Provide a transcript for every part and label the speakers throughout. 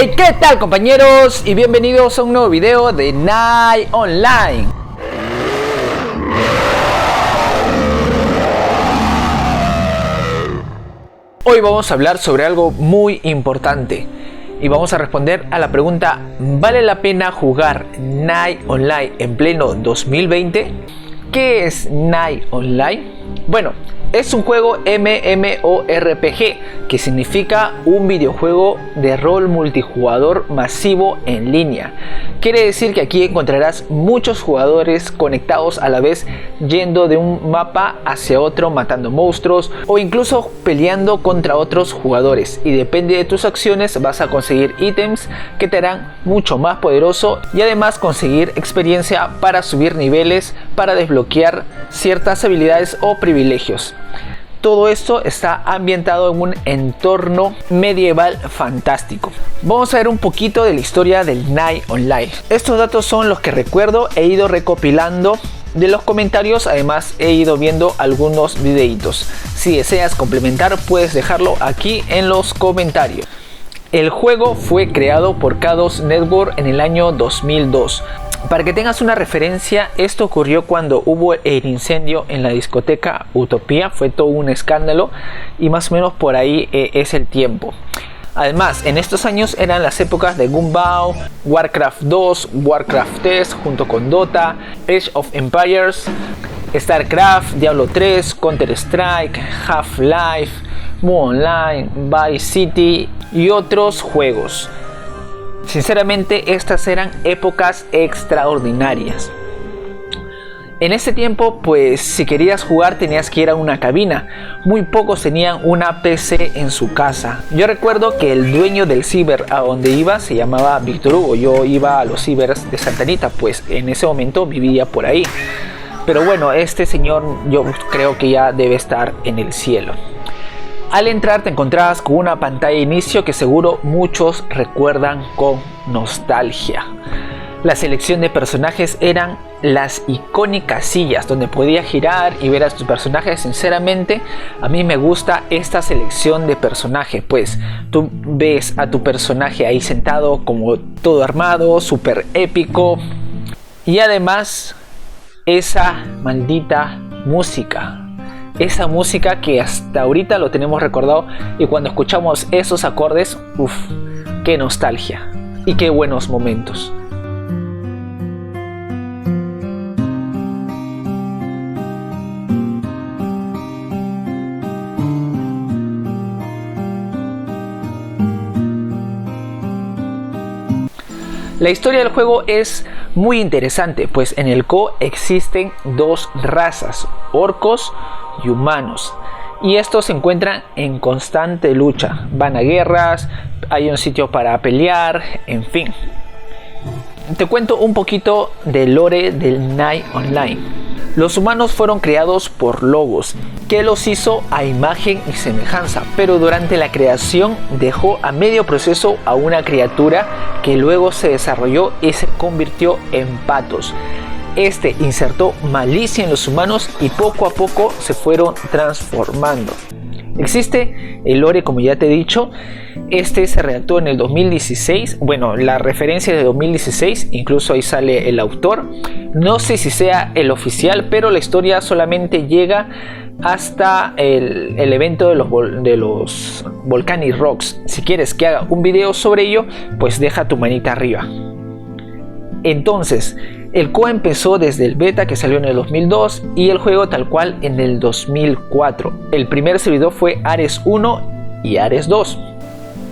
Speaker 1: Hey, ¿qué tal compañeros? Y bienvenidos a un nuevo video de Night Online. Hoy vamos a hablar sobre algo muy importante y vamos a responder a la pregunta: ¿vale la pena jugar Night Online en pleno 2020? ¿Qué es Night Online? Bueno, es un juego MMORPG, que significa un videojuego de rol multijugador masivo en línea. Quiere decir que aquí encontrarás muchos jugadores conectados a la vez, yendo de un mapa hacia otro, matando monstruos o incluso peleando contra otros jugadores, y depende de tus acciones vas a conseguir ítems que te harán mucho más poderoso y además conseguir experiencia para subir niveles, para desbloquear ciertas habilidades o privilegios. Todo esto está ambientado en un entorno medieval fantástico. Vamos a ver un poquito de la historia del Night Online. Estos datos son los que recuerdo, he ido recopilando de los comentarios, además he ido viendo algunos videitos. Si deseas complementar, puedes dejarlo aquí en los comentarios. El juego fue creado por Kados Network en el año 2002. Para que tengas una referencia, esto ocurrió cuando hubo el incendio en la discoteca Utopía, fue todo un escándalo y más o menos por ahí es el tiempo. Además, en estos años eran las épocas de Gumball, Warcraft 2, Warcraft 3 junto con Dota, Age of Empires, Starcraft, Diablo 3, Counter Strike, Half-Life, Moon Online, Vice City y otros juegos. Sinceramente, estas eran épocas extraordinarias. En ese tiempo, pues si querías jugar tenías que ir a una cabina. Muy pocos tenían una PC en su casa. Yo recuerdo que el dueño del ciber a donde iba se llamaba Víctor Hugo. Yo iba a los cibers de Santa Anita, pues en ese momento vivía por ahí. Pero bueno, este señor yo creo que ya debe estar en el cielo. Al entrar te encontrabas con una pantalla de inicio que seguro muchos recuerdan con nostalgia. La selección de personajes eran las icónicas sillas donde podías girar y ver a tus personajes. Sinceramente, a mí me gusta esta selección de personajes, pues tú ves a tu personaje ahí sentado como todo armado, súper épico, y además esa maldita música. Esa música que hasta ahorita lo tenemos recordado, y cuando escuchamos esos acordes, uff, qué nostalgia y qué buenos momentos. La historia del juego es muy interesante, pues en el CoO existen dos razas, orcos y humanos, y estos se encuentran en constante lucha, van a guerras, hay un sitio para pelear, en fin. Te cuento un poquito del lore del Night Online. Los humanos fueron creados por Logos, que los hizo a imagen y semejanza, pero durante la creación dejó a medio proceso a una criatura que luego se desarrolló y se convirtió en Patos. Este insertó malicia en los humanos y poco a poco se fueron transformando. Existe el lore, como ya te he dicho. Este se redactó en el 2016. Bueno, la referencia es de 2016, incluso ahí sale el autor. No sé si sea el oficial, pero la historia solamente llega hasta el evento de los Volcanic Rocks. Si quieres que haga un video sobre ello, pues deja tu manita arriba. Entonces, el CoO empezó desde el beta, que salió en el 2002, y el juego tal cual en el 2004. El primer servidor fue Ares 1 y Ares 2.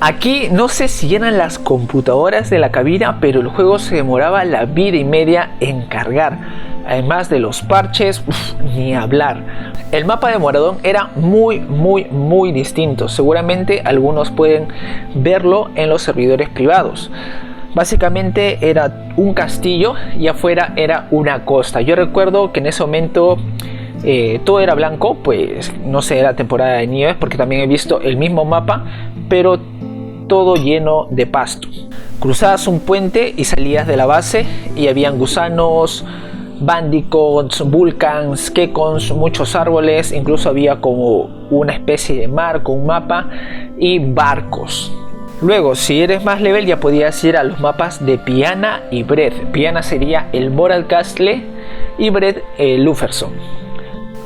Speaker 1: Aquí no sé si eran las computadoras de la cabina, pero el juego se demoraba la vida y media en cargar. Además de los parches, ni hablar. El mapa de Moradón era muy distinto. Seguramente algunos pueden verlo en los servidores privados. Básicamente era un castillo y afuera era una costa. Yo recuerdo que en ese momento todo era blanco, pues no sé, era temporada de nieves, porque también he visto el mismo mapa, pero todo lleno de pasto. Cruzabas un puente y salías de la base y habían gusanos, bandicoots, vulcans, kekons, muchos árboles, incluso había como una especie de mar con un mapa y barcos. Luego, si eres más level, ya podías ir a los mapas de Piana y Bredd. Piana sería el Moral Castle y Bredd el Luferson.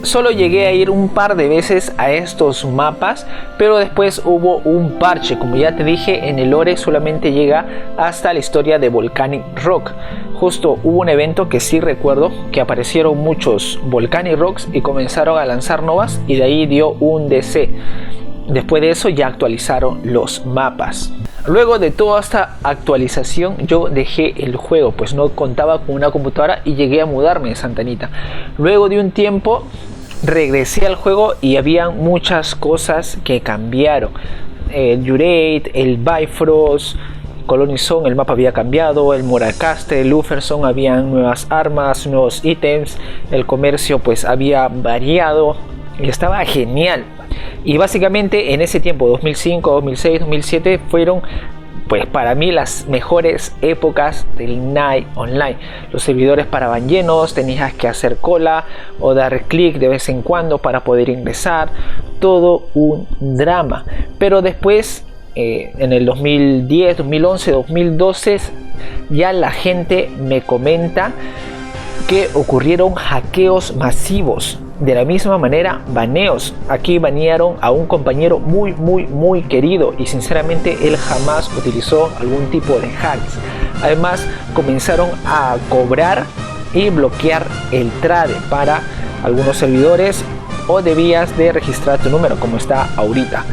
Speaker 1: Solo llegué a ir un par de veces a estos mapas, pero después hubo un parche. Como ya te dije, en el lore solamente llega hasta la historia de Volcanic Rock. Justo hubo un evento que sí recuerdo, que aparecieron muchos Volcanic Rocks y comenzaron a lanzar novas, y de ahí dio un DC. Después de eso ya actualizaron los mapas. Luego de toda esta actualización yo dejé el juego, pues no contaba con una computadora y llegué a mudarme de Santa Anita. Luego de un tiempo regresé al juego y había muchas cosas que cambiaron. El Jurate, el Bifrost, Colonizón, el mapa había cambiado, el Moracaste, el Luferson, habían nuevas armas, nuevos ítems, el comercio pues había variado y estaba genial. Y básicamente en ese tiempo, 2005, 2006, 2007, fueron pues para mí las mejores épocas del Night Online. Los servidores paraban llenos, tenías que hacer cola o dar clic de vez en cuando para poder ingresar, todo un drama. Pero después en el 2010, 2011, 2012 ya la gente me comenta que ocurrieron hackeos masivos. De la misma manera, baneos. Aquí banearon a un compañero muy querido y sinceramente él jamás utilizó algún tipo de hacks. Además, comenzaron a cobrar y bloquear el trade para algunos servidores, o debías de registrar tu número como está ahorita.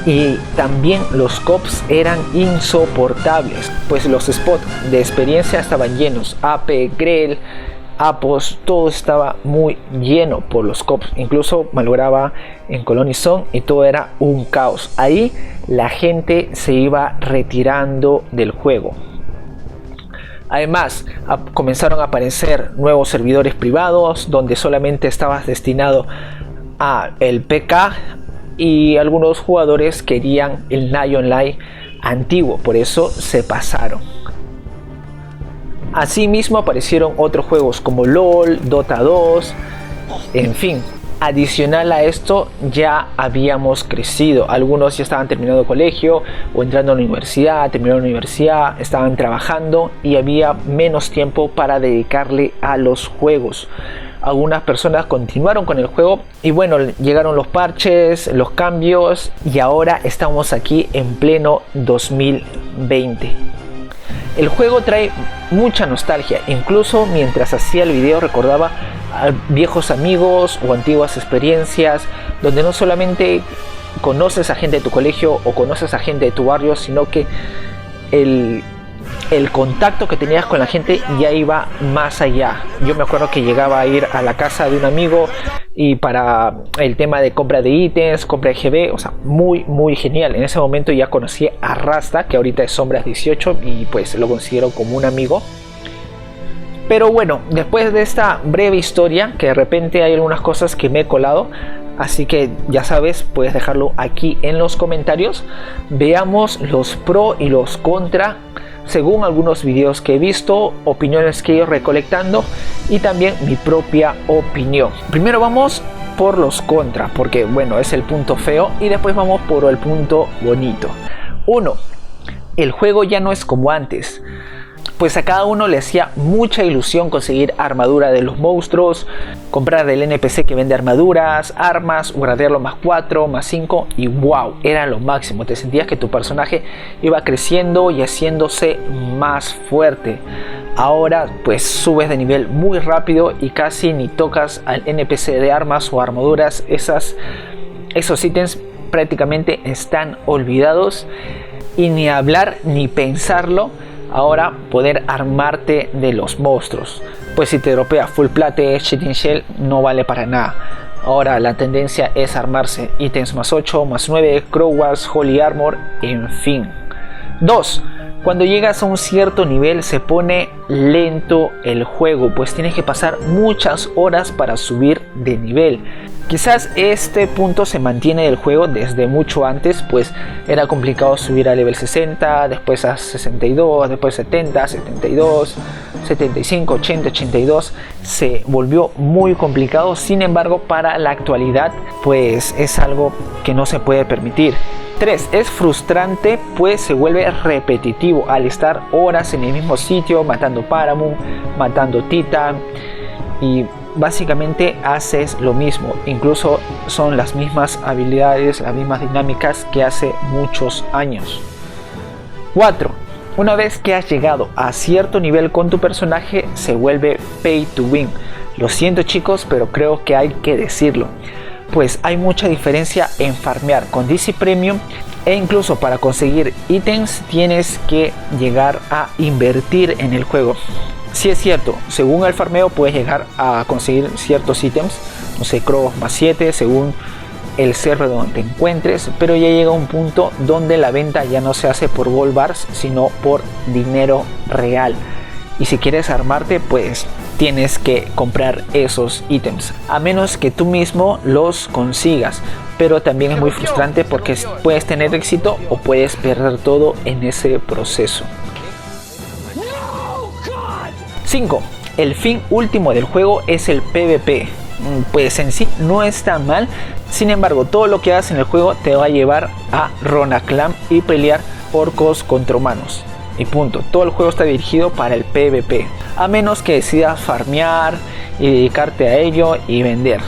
Speaker 1: Y también los cops eran insoportables, pues los spots de experiencia estaban llenos. AP, Grell, Apos, todo estaba muy lleno por los cops. Incluso malograba en Colonizón y todo era un caos. Ahí la gente se iba retirando del juego. Además, comenzaron a aparecer nuevos servidores privados donde solamente estabas destinado a el PK, y algunos jugadores querían el Night Online antiguo, por eso se pasaron. Asimismo aparecieron otros juegos como LOL, Dota 2, en fin. Adicional a esto, ya habíamos crecido. Algunos ya estaban terminando colegio o entrando a la universidad, terminaron la universidad, estaban trabajando y había menos tiempo para dedicarle a los juegos. Algunas personas continuaron con el juego y bueno, llegaron los parches, los cambios y ahora estamos aquí en pleno 2020. El juego trae mucha nostalgia, incluso mientras hacía el video recordaba a viejos amigos o antiguas experiencias donde no solamente conoces a gente de tu colegio o conoces a gente de tu barrio, sino que el contacto que tenías con la gente ya iba más allá. Yo me acuerdo que llegaba a ir a la casa de un amigo y para el tema de compra de ítems, compra de GB, o sea, muy genial. En ese momento ya conocí a Rasta, que ahorita es Sombras 18 y pues lo considero como un amigo. Pero bueno, después de esta breve historia, que de repente hay algunas cosas que me he colado, así que ya sabes, puedes dejarlo aquí en los comentarios. Veamos los pro y los contra según algunos videos que he visto, opiniones que he ido recolectando y también mi propia opinión. Primero vamos por los contra, porque bueno, es el punto feo, y después vamos por el punto bonito. 1. El juego ya no es como antes, pues a cada uno le hacía mucha ilusión conseguir armadura de los monstruos, comprar el NPC que vende armaduras, armas, guardarlo más 4, más 5 y wow, era lo máximo. Te sentías que tu personaje iba creciendo y haciéndose más fuerte. Ahora pues subes de nivel muy rápido y casi ni tocas al NPC de armas o armaduras. Esos ítems prácticamente están olvidados, y ni hablar ni pensarlo ahora poder armarte de los monstruos, pues si te dropea full plate, cheating shell no vale para nada. Ahora la tendencia es armarse ítems más 8, más 9, crowbars, holy armor, en fin. 2. Cuando llegas a un cierto nivel se pone lento el juego, pues tienes que pasar muchas horas para subir de nivel. Quizás este punto se mantiene del juego desde mucho antes, pues era complicado subir a level 60, después a 62, después 70, 72, 75, 80, 82 se volvió muy complicado. Sin embargo, para la actualidad pues es algo que no se puede permitir. 3. Es frustrante pues se vuelve repetitivo al estar horas en el mismo sitio matando Paramount, matando Titan y básicamente haces lo mismo, incluso son las mismas habilidades, las mismas dinámicas que hace muchos años. 4. Una vez que has llegado a cierto nivel con tu personaje se vuelve pay to win. Lo siento chicos, pero creo que hay que decirlo, pues hay mucha diferencia en farmear con DC Premium e incluso para conseguir ítems tienes que llegar a invertir en el juego. Sí es cierto, según el farmeo puedes llegar a conseguir ciertos ítems, no sé, Cross más 7 según el server donde te encuentres, pero ya llega un punto donde la venta ya no se hace por gold bars sino por dinero real, y si quieres armarte pues tienes que comprar esos ítems a menos que tú mismo los consigas, pero también es muy frustrante porque puedes tener éxito o puedes perder todo en ese proceso. 5. El fin último del juego es el PvP. Pues en sí no está mal, sin embargo todo lo que hagas en el juego te va a llevar a Ronaclan y pelear orcos contra humanos y punto. Todo el juego está dirigido para el PvP, a menos que decidas farmear y dedicarte a ello y vender.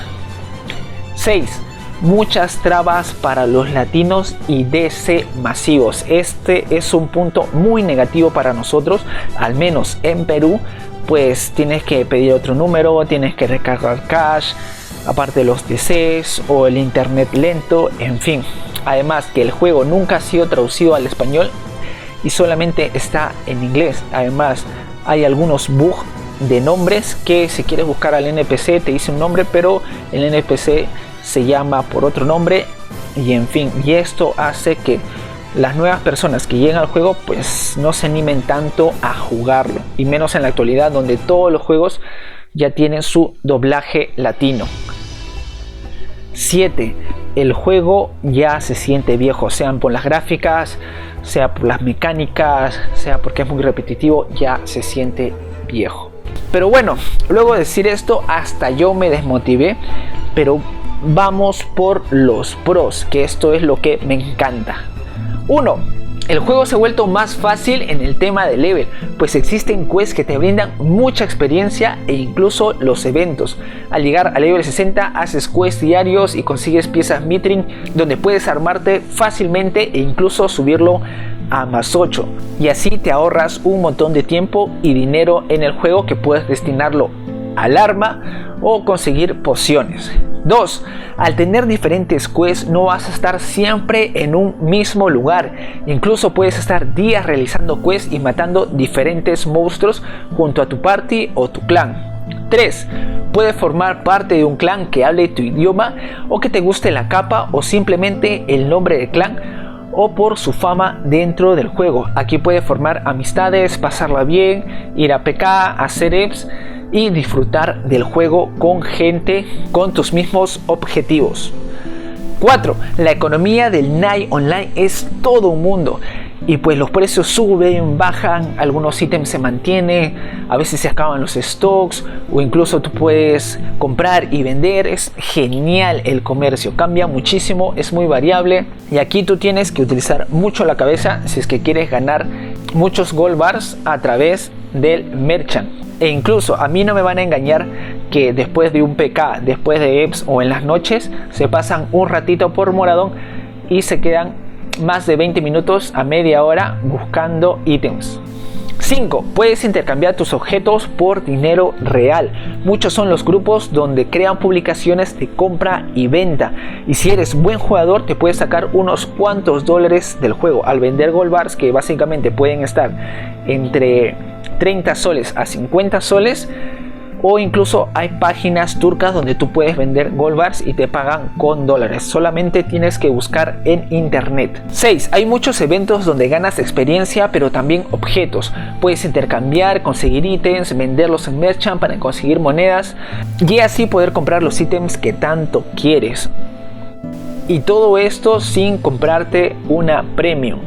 Speaker 1: 6. Muchas trabas para los latinos y DC masivos. Este es un punto muy negativo para nosotros, al menos en Perú, pues tienes que pedir otro número, tienes que recargar cash, aparte de los DCs o el internet lento, en fin. Además que el juego nunca ha sido traducido al español y solamente está en inglés. Además hay algunos bugs de nombres que si quieres buscar al NPC te dice un nombre, pero el NPC se llama por otro nombre y en fin, y esto hace que las nuevas personas que llegan al juego pues no se animen tanto a jugarlo, y menos en la actualidad donde todos los juegos ya tienen su doblaje latino. 7. El juego ya se siente viejo, sean por las gráficas, sea por las mecánicas, sea porque es muy repetitivo, ya se siente viejo. Pero bueno, luego de decir esto hasta yo me desmotivé, pero vamos por los pros, que esto es lo que me encanta. 1. El juego se ha vuelto más fácil en el tema de level, pues existen quests que te brindan mucha experiencia e incluso los eventos. Al llegar al level 60 haces quests diarios y consigues piezas Mithril donde puedes armarte fácilmente e incluso subirlo a más 8. Y así te ahorras un montón de tiempo y dinero en el juego que puedes destinarlo al arma o conseguir pociones. 2. Al tener diferentes quests no vas a estar siempre en un mismo lugar, incluso puedes estar días realizando quests y matando diferentes monstruos junto a tu party o tu clan. 3. Puedes formar parte de un clan que hable tu idioma o que te guste la capa o simplemente el nombre del clan o por su fama dentro del juego. Aquí puedes formar amistades, pasarla bien, ir a PK, hacer EPs y disfrutar del juego con gente con tus mismos objetivos. 4. La economía del Night Online es todo un mundo y pues los precios suben, bajan, algunos ítems se mantienen, a veces se acaban los stocks o incluso tú puedes comprar y vender. Es genial el comercio, cambia muchísimo, es muy variable y aquí tú tienes que utilizar mucho la cabeza si es que quieres ganar muchos gold bars a través del merchant. E incluso a mí no me van a engañar que después de un PK, después de EPs o en las noches se pasan un ratito por Moradón y se quedan más de 20 minutos a media hora buscando ítems. 5. Puedes intercambiar tus objetos por dinero real. Muchos son los grupos donde crean publicaciones de compra y venta. Y si eres buen jugador te puedes sacar unos cuantos dólares del juego al vender gold bars, que básicamente pueden estar entre 30 soles a 50 soles. O incluso hay páginas turcas donde tú puedes vender gold bars y te pagan con dólares. Solamente tienes que buscar en internet. 6. Hay muchos eventos donde ganas experiencia pero también objetos. Puedes intercambiar, conseguir ítems, venderlos en merchant para conseguir monedas y así poder comprar los ítems que tanto quieres. Y todo esto sin comprarte una premium.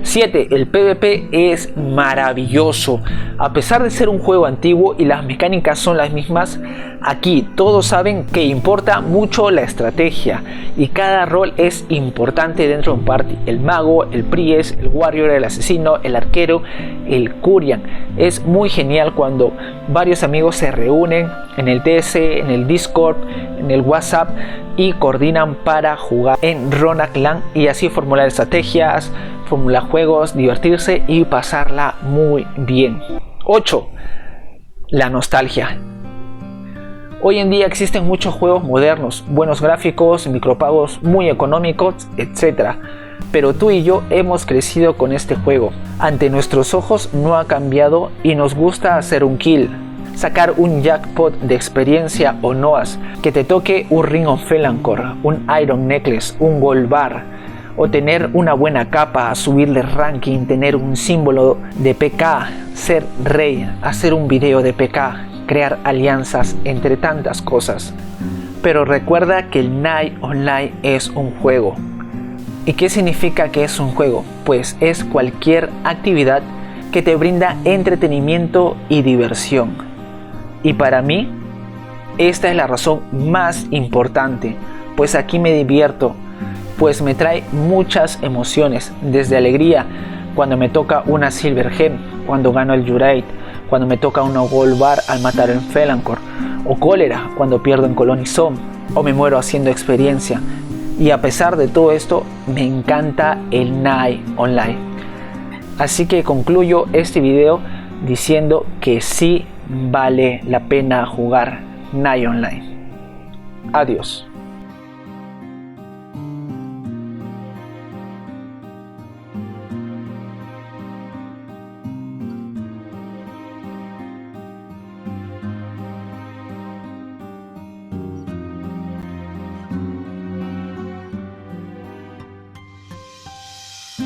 Speaker 1: 7. El PvP es maravilloso. A pesar de ser un juego antiguo y las mecánicas son las mismas, aquí todos saben que importa mucho la estrategia y cada rol es importante dentro de un party. El mago, el priest, el warrior, el asesino, el arquero, el curian. Es muy genial cuando varios amigos se reúnen en el TS, en el Discord, en el WhatsApp y coordinan para jugar en Ronaclan y así formular estrategias, formular juegos, divertirse y pasarla muy bien. 8. La nostalgia. Hoy en día existen muchos juegos modernos, buenos gráficos, micropagos muy económicos, etc. Pero tú y yo hemos crecido con este juego. Ante nuestros ojos no ha cambiado y nos gusta hacer un kill, sacar un jackpot de experiencia o noas, que te toque un Ring of Felancor, un Iron Necklace, un Gold Bar, o tener una buena capa, subirle ranking, tener un símbolo de PK, ser rey, hacer un video de PK, crear alianzas, entre tantas cosas. Pero recuerda que el Night Online es un juego. ¿Y qué significa que es un juego? Pues es cualquier actividad que te brinda entretenimiento y diversión. Y para mí, esta es la razón más importante, pues aquí me divierto, pues me trae muchas emociones, desde alegría cuando me toca una Silver Gem, cuando gano el Jurate, cuando me toca una Gold Bar al matar en Felancor, o cólera cuando pierdo en Colonizom, o me muero haciendo experiencia. Y a pesar de todo esto, me encanta el Night Online. Así que concluyo este video diciendo que sí vale la pena jugar Night Online. Adiós.